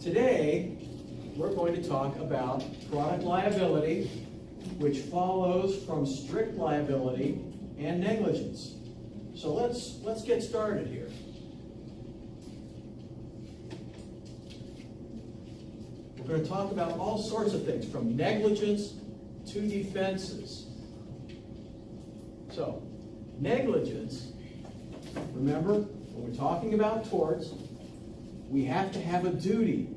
Today, we're going to talk about product liability, which follows from strict liability and negligence. So let's get started here. We're going to talk about all sorts of things, from negligence to defenses. So, negligence, remember, when we're talking about torts, we have to have a duty.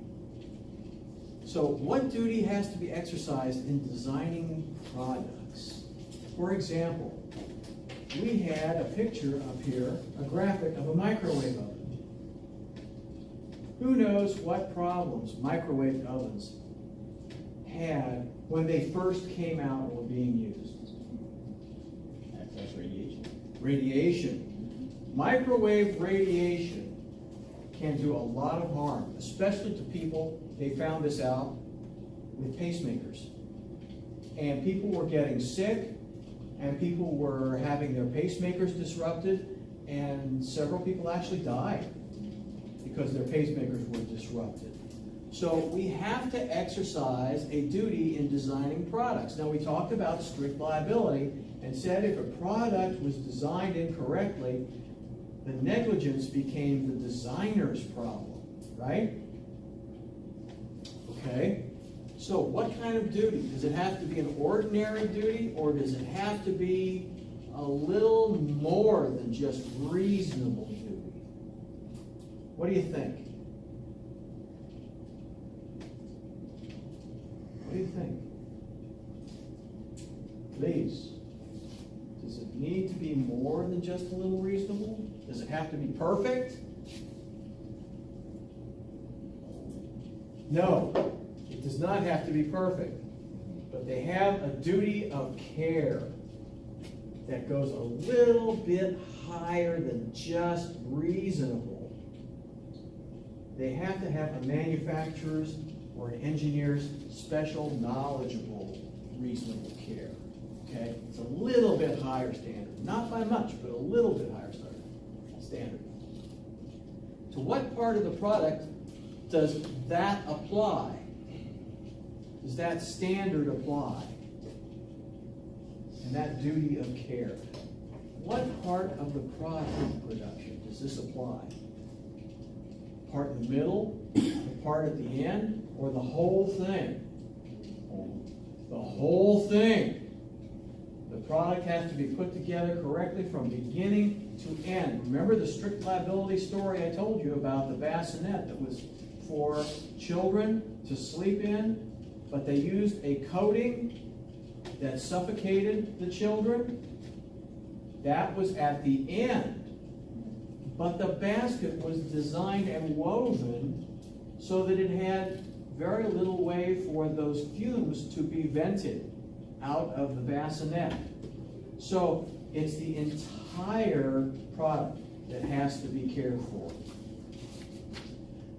So what duty has to be exercised in designing products? For example, we had a picture up here, a graphic of a microwave oven. Who knows what problems microwave ovens had when they first came out and were being used? That's radiation. Radiation. Microwave radiation can do a lot of harm, especially to people. They found this out with pacemakers. And people were getting sick, and people were having their pacemakers disrupted, and several people actually died because their pacemakers were disrupted. So we have to exercise a duty in designing products. Now, we talked about strict liability and said if a product was designed incorrectly, the negligence became the designer's problem, right? Okay, so what kind of duty? Does it have to be an ordinary duty, or does it have to be a little more than just reasonable duty? What do you think? What do you think? Please. Does it need to be more than just a little reasonable? Does it have to be perfect? No, it does not have to be perfect. But they have a duty of care that goes a little bit higher than just reasonable. They have to have a manufacturer's or an engineer's special, knowledgeable, reasonable care. Okay? It's a little bit higher standard. Not by much, but a little bit higher standard. To what part of the product does that apply? Does that standard apply? And that duty of care? What part of the product production does this apply? Part in the middle, the part at the end, or the whole thing? The whole thing. The product has to be put together correctly from beginning to end. Remember the strict liability story I told you about the bassinet that was for children to sleep in, but they used a coating that suffocated the children? That was at the end. But the basket was designed and woven so that it had very little way for those fumes to be vented out of the bassinet. So it's the entire product that has to be cared for.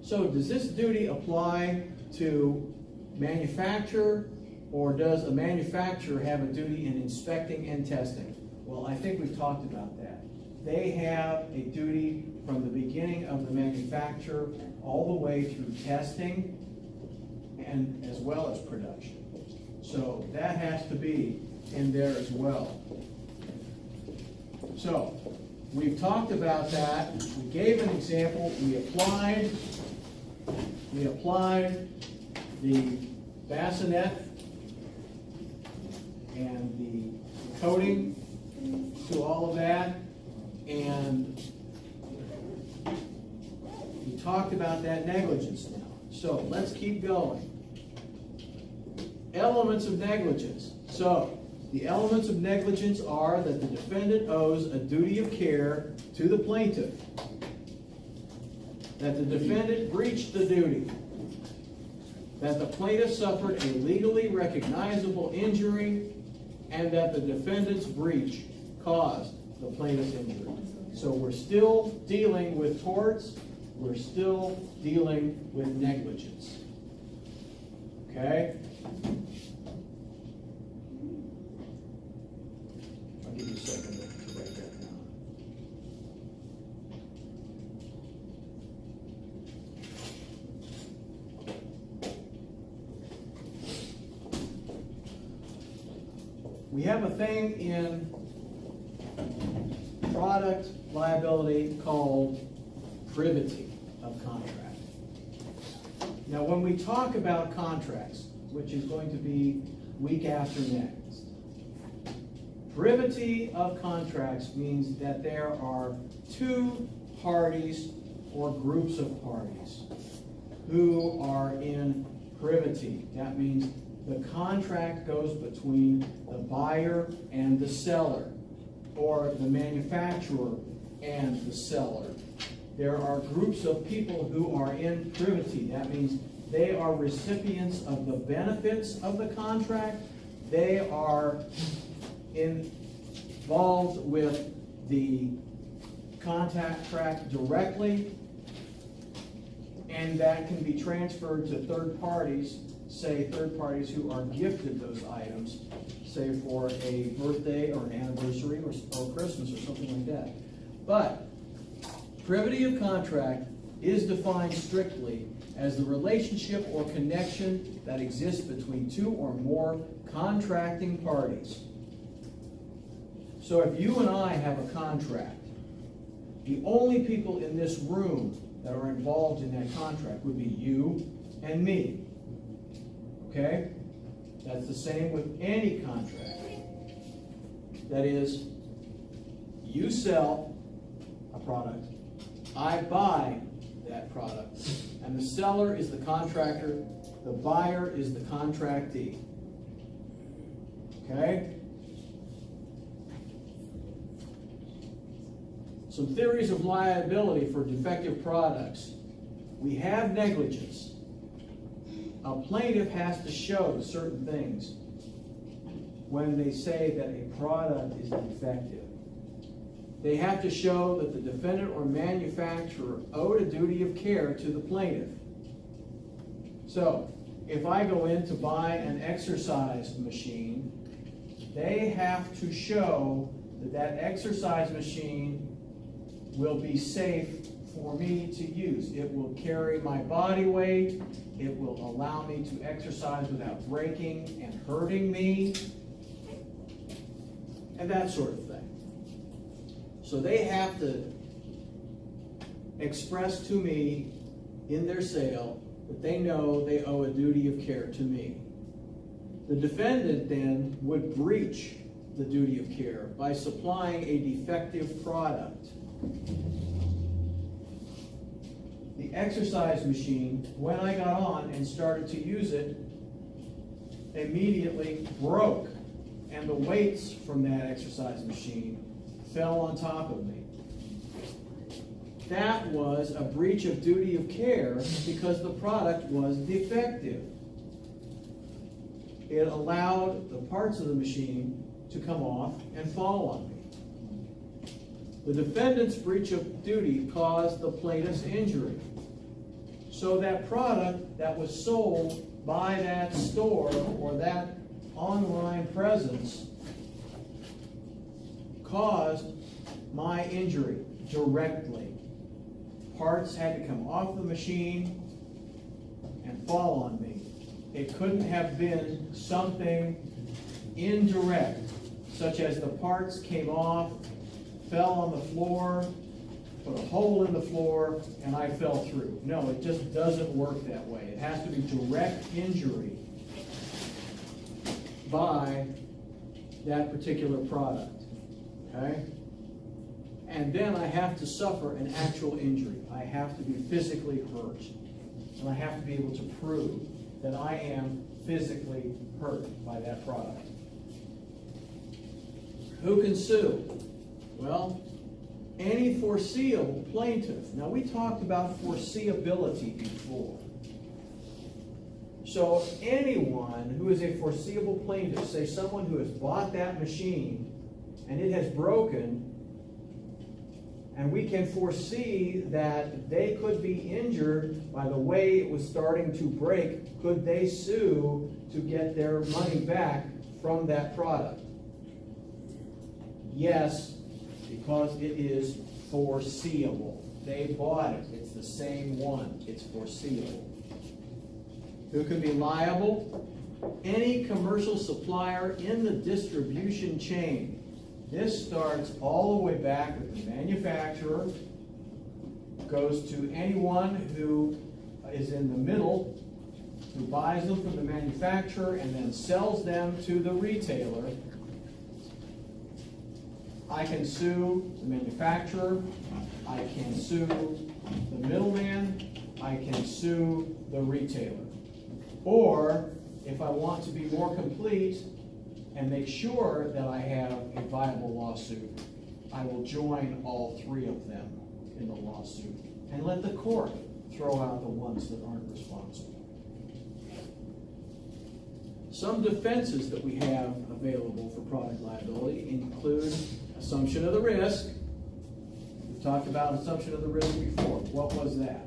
So does this duty apply to manufacturer, or does a manufacturer have a duty in inspecting and testing? Well, I think we've talked about that. They have a duty from the beginning of the manufacture all the way through testing and as well as production. So that has to be in there as well. So we've talked about that. We gave an example. We applied the bassinet and the coating to all of that, and we talked about that negligence now. So let's keep going. Elements of negligence. So the elements of negligence are that the defendant owes a duty of care to the plaintiff, that the defendant breached the duty, that the plaintiff suffered a legally recognizable injury, and that the defendant's breach caused the plaintiff's injury. So we're still dealing with torts, we're still dealing with negligence. Okay? I'll give you a second to write that down. We have a thing in product liability called privity of contract. Now, when we talk about contracts, which is going to be week after next, privity of contracts means that there are two parties or groups of parties who are in privity. That means the contract goes between the buyer and the seller, or the manufacturer and the seller. There are groups of people who are in privity. That means they are recipients of the benefits of the contract. They are involved with the contract directly, and that can be transferred to third parties, say third parties who are gifted those items, say for a birthday or an anniversary or Christmas or something like that. But privity of contract is defined strictly as the relationship or connection that exists between two or more contracting parties. So if you and I have a contract, the only people in this room that are involved in that contract would be you and me. Okay? That's the same with any contract. That is, you sell a product, I buy that product, and the seller is the contractor, the buyer is the contractee. Okay? Some theories of liability for defective products. We have negligence. A plaintiff has to show certain things when they say that a product is defective. They have to show that the defendant or manufacturer owed a duty of care to the plaintiff. So, if I go in to buy an exercise machine, they have to show that that exercise machine will be safe for me to use. It will carry my body weight. It will allow me to exercise without breaking and hurting me, and that sort of thing. So they have to express to me in their sale that they know they owe a duty of care to me. The defendant then would breach the duty of care by supplying a defective product. The exercise machine, when I got on and started to use it, immediately broke, and the weights from that exercise machine fell on top of me. That was a breach of duty of care because the product was defective. It allowed the parts of the machine to come off and fall on me. The defendant's breach of duty caused the plaintiff's injury. So that product that was sold by that store or that online presence caused my injury directly. Parts had to come off the machine and fall on me. It couldn't have been something indirect, such as the parts came off, fell on the floor, put a hole in the floor, and I fell through. No, it just doesn't work that way. It has to be direct injury by that particular product. Okay? And then I have to suffer an actual injury. I have to be physically hurt. And I have to be able to prove that I am physically hurt by that product. Who can sue? Well, any foreseeable plaintiff. Now, we talked about foreseeability before. So anyone who is a foreseeable plaintiff, say someone who has bought that machine and it has broken, and we can foresee that they could be injured by the way it was starting to break, could they sue to get their money back from that product? Yes, because it is foreseeable. They bought it. It's the same one. It's foreseeable. Who can be liable? any commercial supplier in the distribution chain. This starts all the way back with the manufacturer, goes to anyone who is in the middle, who buys them from the manufacturer and then sells them to the retailer. I can sue the manufacturer, I can sue the middleman, I can sue the retailer. Or, if I want to be more complete and make sure that I have a viable lawsuit, I will join all three of them in the lawsuit and let the court throw out the ones that aren't responsible. Some defenses that we have available for product liability include assumption of the risk. We've talked about assumption of the risk before. What was that?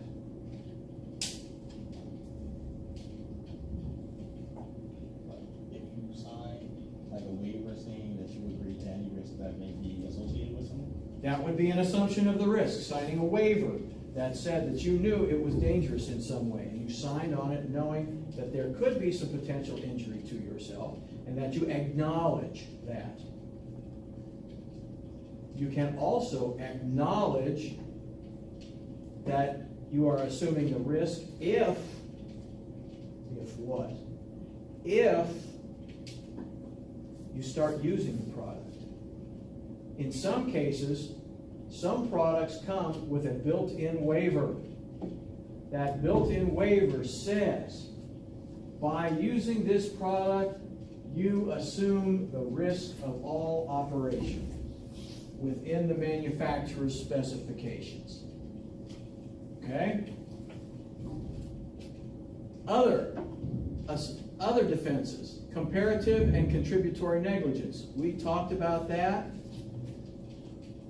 If you sign like a waiver saying that you agree to any risk that may be associated with someone? That would be an assumption of the risk, signing a waiver that said that you knew it was dangerous in some way. And you signed on it knowing that there could be some potential injury to yourself and that you acknowledge that. You can also acknowledge that you are assuming the risk if what? If you start using the product. In some cases, some products come with a built-in waiver. That built-in waiver says, by using this product, you assume the risk of all operation within the manufacturer's specifications. Okay? Other defenses, comparative and contributory negligence. We talked about that.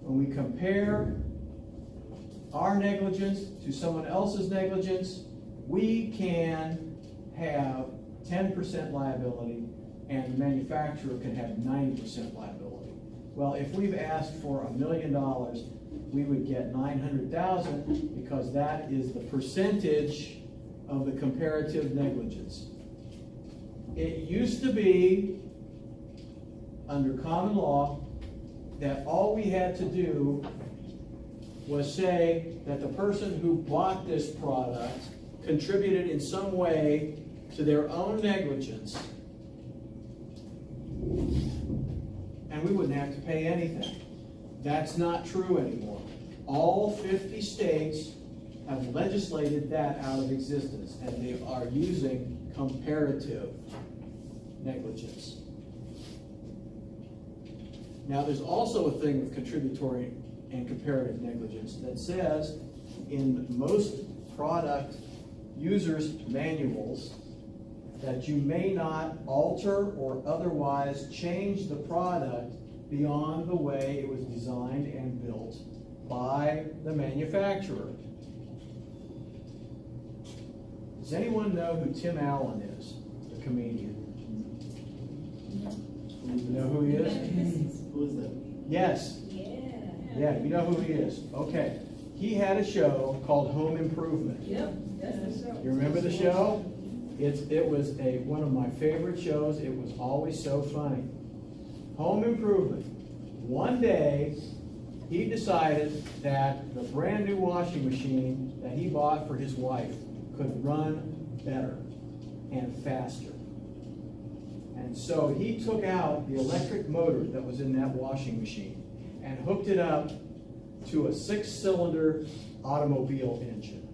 When we compare our negligence to someone else's negligence, we can have 10% liability and the manufacturer can have 90% liability. Well, if we've asked for $1 million, we would get $900,000 because that is the percentage of the comparative negligence. It used to be, under common law, that all we had to do was say that the person who bought this product contributed in some way to their own negligence, and we wouldn't have to pay anything. That's not true anymore. All 50 states have legislated that out of existence, and they are using comparative negligence. Now, there's also a thing with contributory and comparative negligence that says in most product users' manuals that you may not alter or otherwise change the product beyond the way it was designed and built by the manufacturer. Does anyone know who Tim Allen is, the comedian? You know who he is? Who is that? Yes. Yeah, you know who he is. Okay. He had a show called Home Improvement. Yep, that's the show. You remember the show? It was one of my favorite shows. It was always so funny. Home Improvement. One day, he decided that the brand new washing machine that he bought for his wife could run better and faster. And so he took out the electric motor that was in that washing machine and hooked it up to a 6-cylinder automobile engine.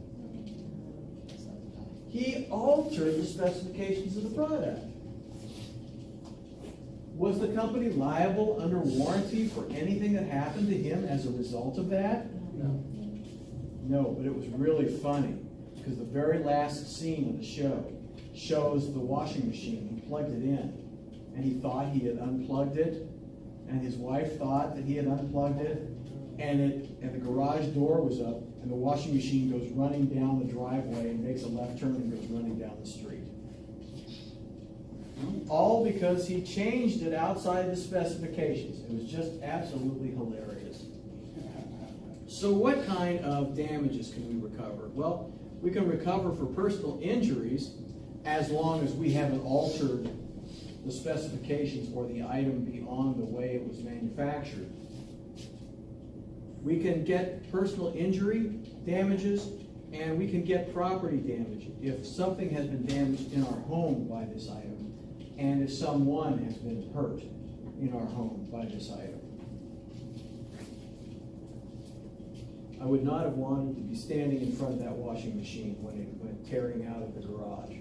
He altered the specifications of the product. Was the company liable under warranty for anything that happened to him as a result of that? No. No, but it was really funny because the very last scene of the show shows the washing machine. He plugged it in and he thought he had unplugged it, and his wife thought that he had unplugged it, and the garage door was up and the washing machine goes running down the driveway and makes a left turn and goes running down the street. All because he changed it outside the specifications. It was just absolutely hilarious. So what kind of damages can we recover? Well, we can recover for personal injuries as long as we haven't altered the specifications or the item beyond the way it was manufactured. We can get personal injury damages, and we can get property damage if something has been damaged in our home by this item, and if someone has been hurt in our home by this item. I would not have wanted to be standing in front of that washing machine when it went tearing out of the garage.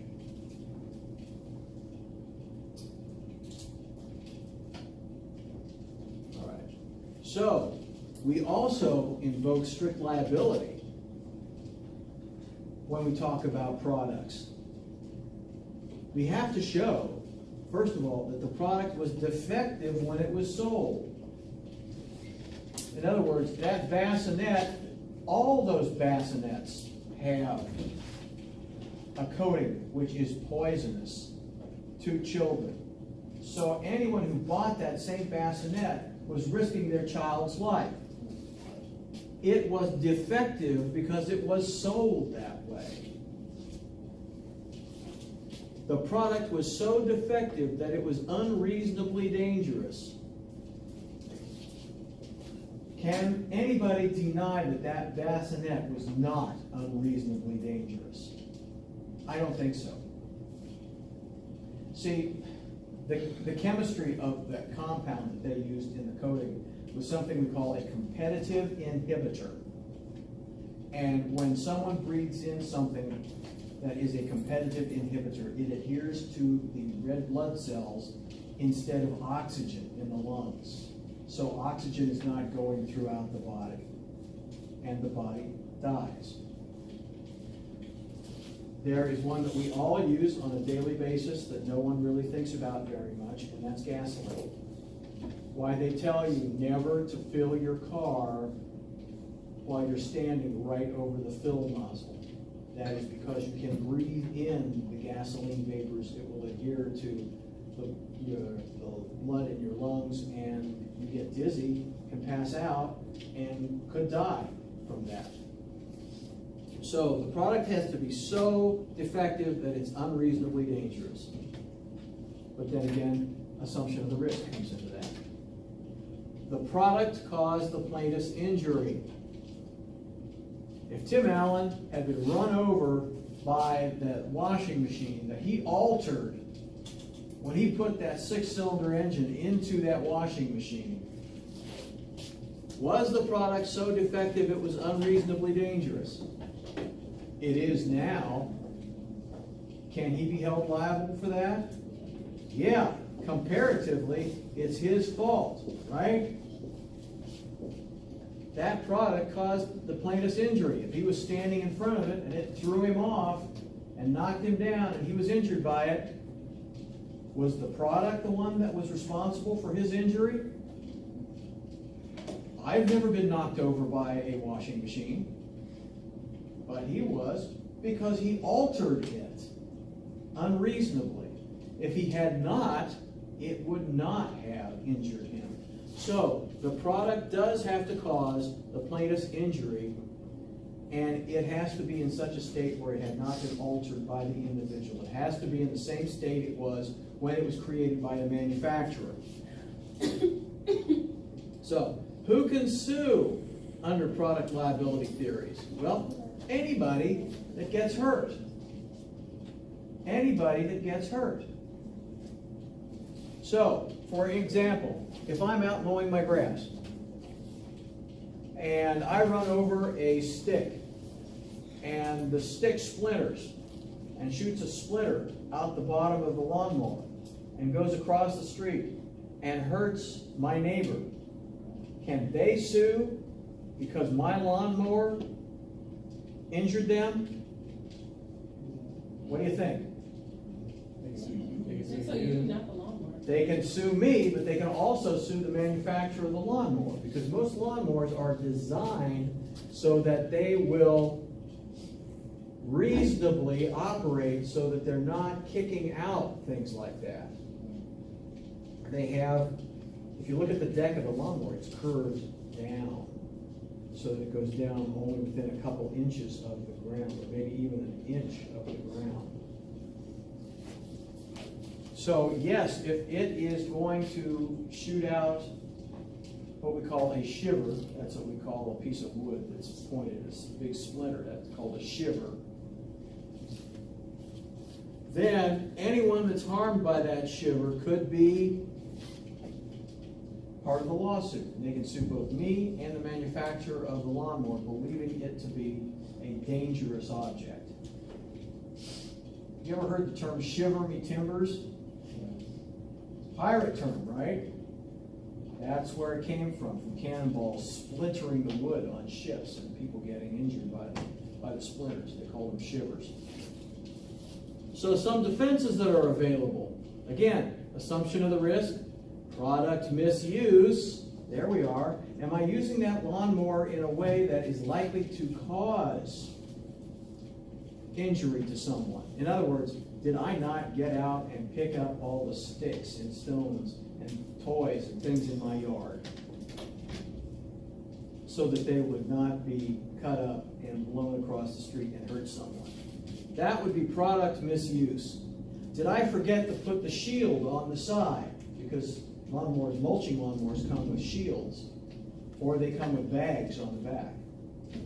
All right. So, we also invoke strict liability when we talk about products. We have to show, first of all, that the product was defective when it was sold. In other words, that bassinet, all those bassinets have a coating which is poisonous to children. So anyone who bought that same bassinet was risking their child's life. It was defective because it was sold that way. The product was so defective that it was unreasonably dangerous. Can anybody deny that that bassinet was not unreasonably dangerous? I don't think so. See, the chemistry of that compound that they used in the coating was something we call a competitive inhibitor. And when someone breathes in something that is a competitive inhibitor, it adheres to the red blood cells instead of oxygen in the lungs. So oxygen is not going throughout the body, and the body dies. There is one that we all use on a daily basis that no one really thinks about very much, and that's gasoline. Why they tell you never to fill your car while you're standing right over the fill nozzle. That is because you can breathe in the gasoline vapors. It will adhere to the blood in your lungs, and you get dizzy, can pass out, and could die from that. So the product has to be so defective that it's unreasonably dangerous. But then again, assumption of the risk comes into that. The product caused the plaintiff's injury. If Tim Allen had been run over by that washing machine that he altered when he put that 6-cylinder engine into that washing machine, was the product so defective it was unreasonably dangerous? It is now. Can he be held liable for that? Yeah, comparatively, it's his fault, right? That product caused the plaintiff's injury. If he was standing in front of it and it threw him off and knocked him down and he was injured by it, was the product the one that was responsible for his injury? I've never been knocked over by a washing machine, but he was, because he altered it unreasonably. If he had not, it would not have injured him. So the product does have to cause the plaintiff's injury, and it has to be in such a state where it had not been altered by the individual. It has to be in the same state it was when it was created by the manufacturer. So, who can sue under product liability theories? Well, anybody that gets hurt. Anybody that gets hurt. So, for example, if I'm out mowing my grass and I run over a stick and the stick splinters and shoots a splinter out the bottom of the lawnmower and goes across the street and hurts my neighbor, can they sue because my lawnmower injured them? What do you think? They can sue me, but they can also sue the manufacturer of the lawnmower, because most lawnmowers are designed so that they will reasonably operate so that they're not kicking out things like that. They have, if you look at the deck of the lawnmower, it's curved down so that it goes down only within a couple inches of the ground, or maybe even an inch of the ground. So yes, if it is going to shoot out what we call a shiver, that's what we call a piece of wood that's pointed, it's a big splinter, that's called a shiver. Then anyone that's harmed by that shiver could be part of the lawsuit. And they can sue both me and the manufacturer of the lawnmower, believing it to be a dangerous object. You ever heard the term shiver me timbers? Pirate term, right? That's where it came from cannonballs splintering the wood on ships and people getting injured by the splinters. They call them shivers. So some defenses that are available. Again, assumption of the risk, product misuse. There we are. Am I using that lawnmower in a way that is likely to cause injury to someone? In other words, did I not get out and pick up all the sticks and stones and toys and things in my yard so that they would not be cut up and blown across the street and hurt someone? That would be product misuse. Did I forget to put the shield on the side? Because lawnmowers, mulching lawnmowers come with shields, or they come with bags on the back.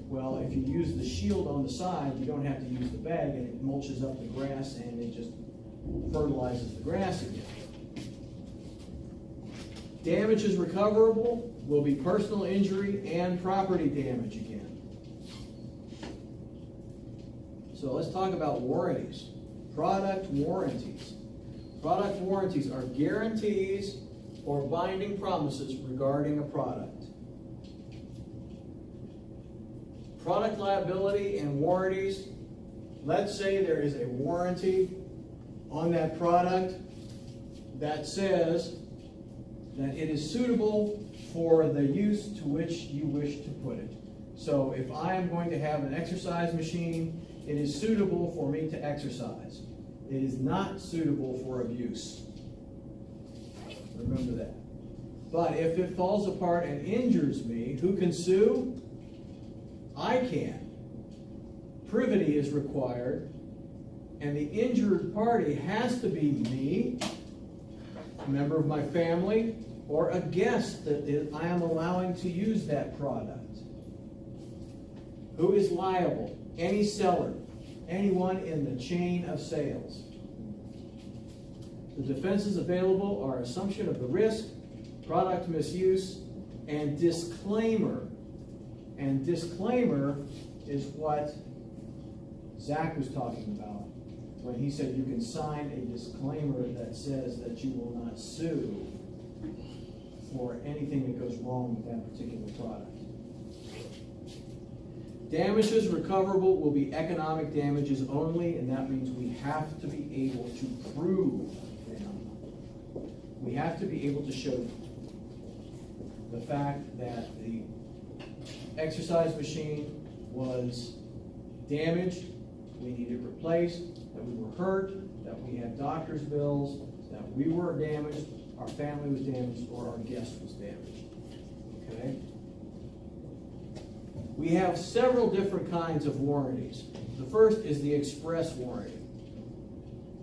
Well, if you use the shield on the side, you don't have to use the bag, and it mulches up the grass and it just fertilizes the grass again. Damages recoverable will be personal injury and property damage again. So let's talk about warranties. Product warranties. Product warranties are guarantees or binding promises regarding a product. Product liability and warranties. Let's say there is a warranty on that product that says that it is suitable for the use to which you wish to put it. So if I am going to have an exercise machine, it is suitable for me to exercise. It is not suitable for abuse. Remember that. But if it falls apart and injures me, who can sue? I can. Privity is required, and the injured party has to be me, a member of my family, or a guest that I am allowing to use that product. Who is liable? Any seller, anyone in the chain of sales. The defenses available are assumption of the risk, product misuse, and disclaimer. And disclaimer is what Zach was talking about when he said you can sign a disclaimer that says that you will not sue for anything that goes wrong with that particular product. Damages recoverable will be economic damages only, and that means we have to be able to prove them. We have to be able to show the fact that the exercise machine was damaged, we needed replaced, that we were hurt, that we had doctor's bills, that we were damaged, our family was damaged, or our guest was damaged. Okay? We have several different kinds of warranties. The first is the express warranty.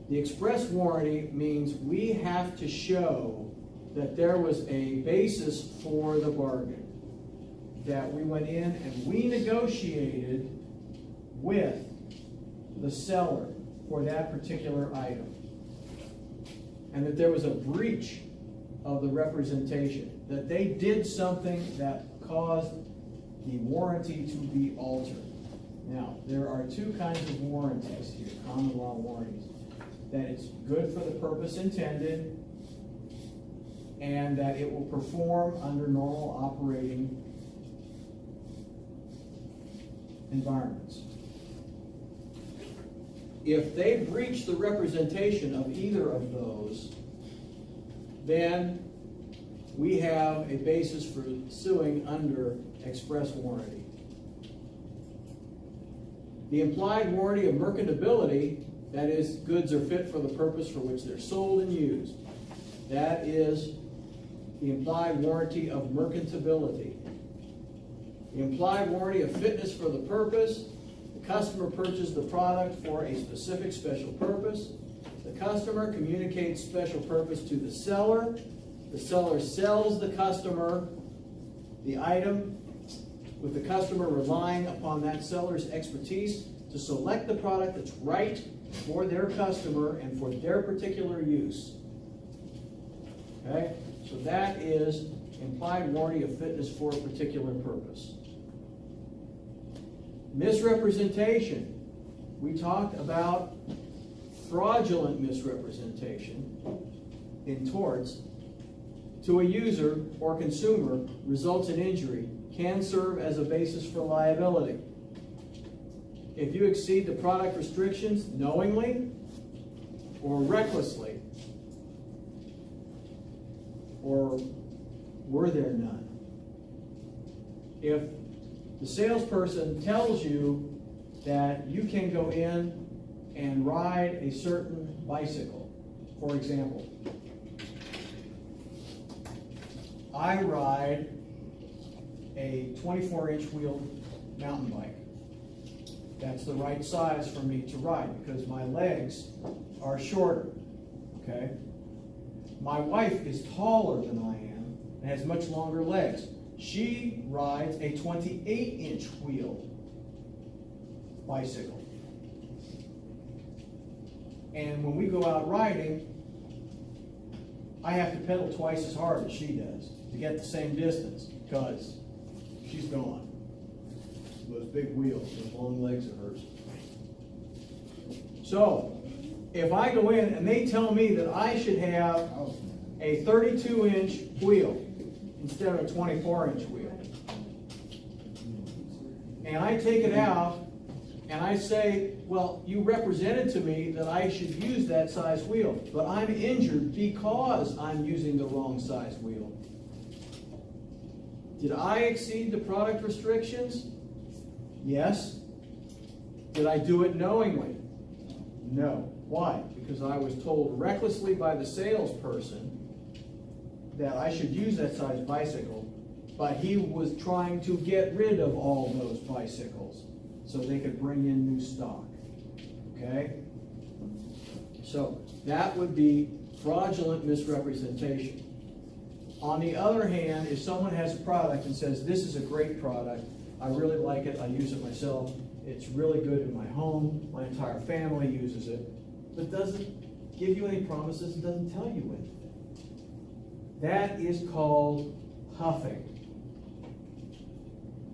The express warranty means we have to show that there was a basis for the bargain, that we went in and we negotiated with the seller for that particular item, and that there was a breach of the representation, that they did something that caused the warranty to be altered. Now, there are two kinds of warranties here, common law warranties. That it's good for the purpose intended, and that it will perform under normal operating environments. If they breach the representation of either of those, then we have a basis for suing under express warranty. The implied warranty of merchantability, that is, goods are fit for the purpose for which they're sold and used. That is the implied warranty of merchantability. The implied warranty of fitness for the purpose. The customer purchased the product for a specific special purpose. The customer communicates special purpose to the seller sells the customer the item, with the customer relying upon that seller's expertise to select the product that's right for their customer and for their particular use. Okay, so that is implied warranty of fitness for a particular purpose. Misrepresentation. We talked about fraudulent misrepresentation in torts to a user or consumer results in injury, can serve as a basis for liability. If you exceed the product restrictions knowingly or recklessly, or were there none? If the salesperson tells you that you can go in and ride a certain bicycle, for example, I ride a 24-inch wheeled mountain bike. That's the right size for me to ride because my legs are shorter, okay? My wife is taller than I am and has much longer legs. She rides a 28-inch wheeled bicycle. And when we go out riding, I have to pedal twice as hard as she does to get the same distance because she's gone. Those big wheels, those long legs of hers. So, if I go in and they tell me that I should have a 32-inch wheel instead of a 24-inch wheel, and I take it out and I say, well, you represented to me that I should use that size wheel, but I'm injured because I'm using the wrong size wheel. Did I exceed the product restrictions? Yes. Did I do it knowingly? No. Why? Because I was told recklessly by the salesperson that I should use that size bicycle, but he was trying to get rid of all those bicycles so they could bring in new stock. Okay? So that would be fraudulent misrepresentation. On the other hand, if someone has a product and says, this is a great product, I really like it, I use it myself, it's really good in my home, my entire family uses it, but doesn't give you any promises and doesn't tell you anything. That is called huffing.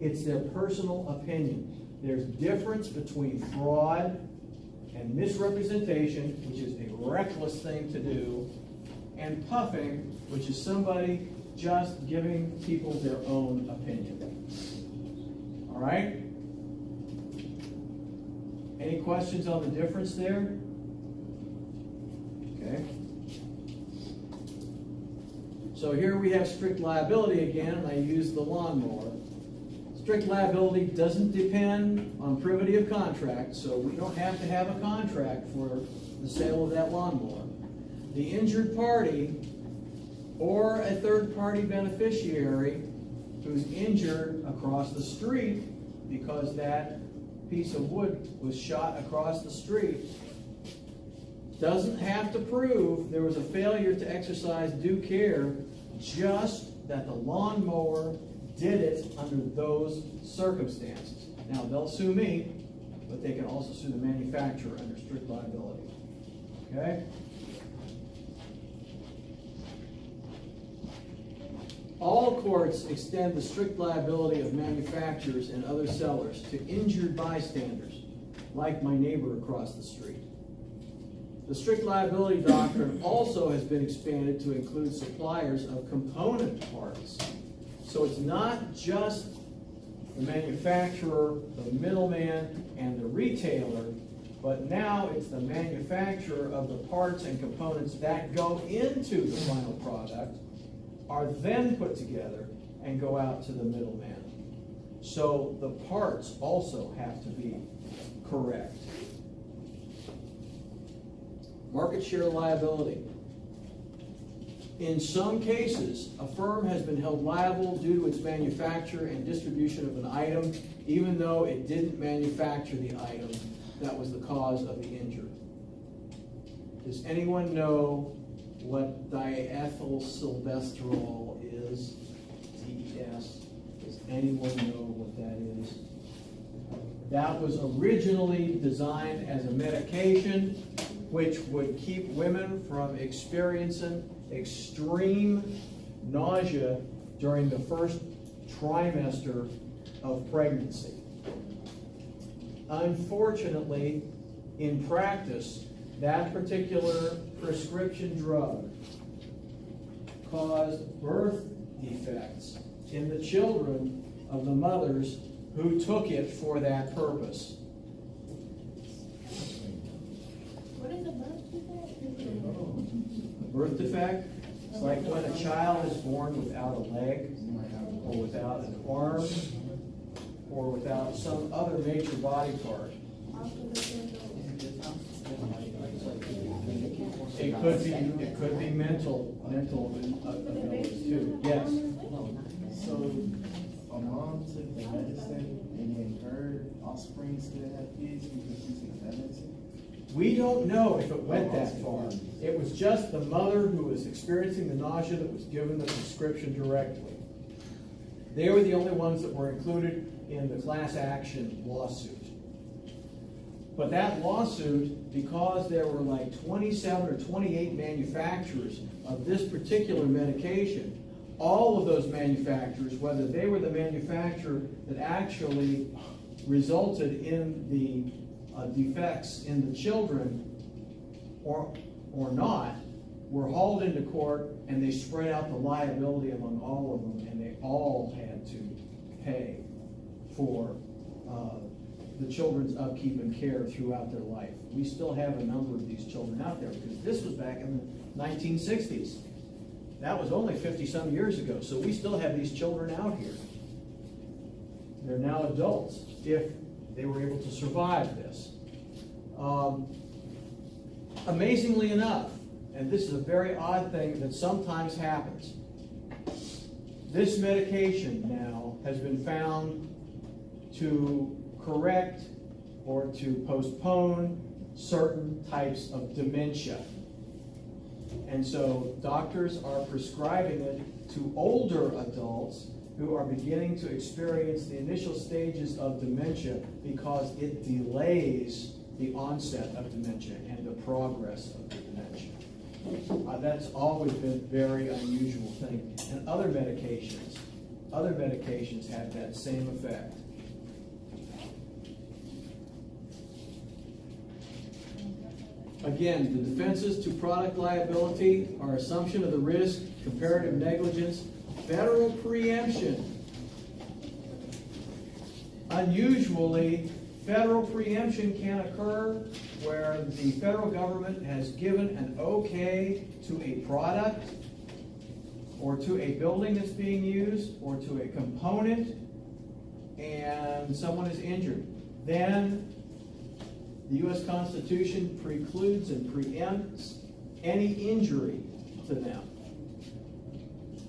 It's their personal opinion. There's difference between fraud and misrepresentation, which is a reckless thing to do, and puffing, which is somebody just giving people their own opinion. All right? Any questions on the difference there? Okay. So here we have strict liability again, and I use the lawnmower. Strict liability doesn't depend on privity of contract, so we don't have to have a contract for the sale of that lawnmower. The injured party or a third-party beneficiary who's injured across the street because that piece of wood was shot across the street doesn't have to prove there was a failure to exercise due care, just that the lawnmower did it under those circumstances. Now, they'll sue me, but they can also sue the manufacturer under strict liability. Okay? All courts extend the strict liability of manufacturers and other sellers to injured bystanders, like my neighbor across the street. The strict liability doctrine also has been expanded to include suppliers of component parts. So it's not just the manufacturer, the middleman, and the retailer, but now it's the manufacturer of the parts and components that go into the final product, are then put together and go out to the middleman. So the parts also have to be correct. Market share liability. In some cases, a firm has been held liable due to its manufacture and distribution of an item, even though it didn't manufacture the item that was the cause of the injury. Does anyone know what diethylsylvesterol is? DES. Does anyone know what that is? That was originally designed as a medication which would keep women from experiencing extreme nausea during the first trimester of pregnancy. Unfortunately, in practice, that particular prescription drug caused birth defects in the children of the mothers who took it for that purpose. What is a birth defect? A birth defect is like when a child is born without a leg, or without an arm, or without some other major body part. It could be mental abilities too. Yes. So, a mom took the medicine and then her offspring still have kids because she took that medicine? We don't know if it went that far. It was just the mother who was experiencing the nausea that was given the prescription directly. They were the only ones that were included in the class action lawsuit. But that lawsuit, because there were like 27 or 28 manufacturers of this particular medication, all of those manufacturers, whether they were the manufacturer that actually resulted in the defects in the children or not, were hauled into court, and they spread out the liability among all of them, and they all had to pay for the children's upkeep and care throughout their life. We still have a number of these children out there, because this was back in the 1960s. That was only 50-some years ago, so we still have these children out here. They're now adults, if they were able to survive this. Amazingly enough, and this is a very odd thing that sometimes happens, this medication now has been found to correct or to postpone certain types of dementia. And so doctors are prescribing it to older adults who are beginning to experience the initial stages of dementia, because it delays the onset of dementia and the progress of the dementia. That's always been a very unusual thing. And other medications have that same effect. Again, the defenses to product liability are assumption of the risk, comparative negligence, federal preemption. Unusually, federal preemption can occur where the federal government has given an okay to a product, or to a building that's being used, or to a component, and someone is injured. Then the U.S. Constitution precludes and preempts any injury to them.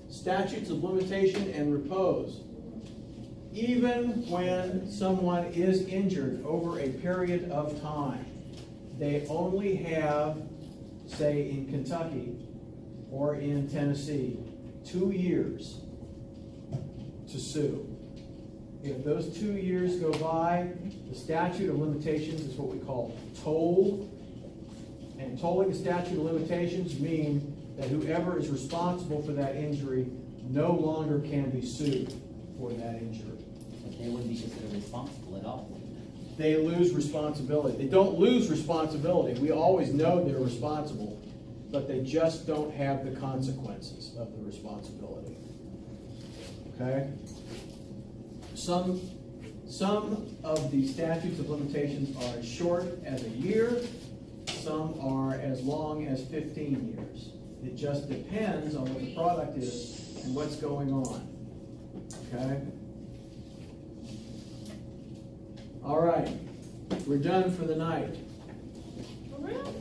Statutes of limitation and repose. Even when someone is injured over a period of time, they only have, say in Kentucky or in Tennessee, 2 years to sue. If those 2 years go by, the statute of limitations is what we call toll. And tolling the statute of limitations means that whoever is responsible for that injury no longer can be sued for that injury. But they wouldn't be considered responsible at all. They lose responsibility. They don't lose responsibility. We always know they're responsible, but they just don't have the consequences of the responsibility. Okay? Some of the statutes of limitations are as short as a year. Some are as long as 15 years. It just depends on what the product is and what's going on. Okay? All right. We're done for the night. For real?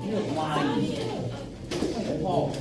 You're lying. Oh, yeah. Paul.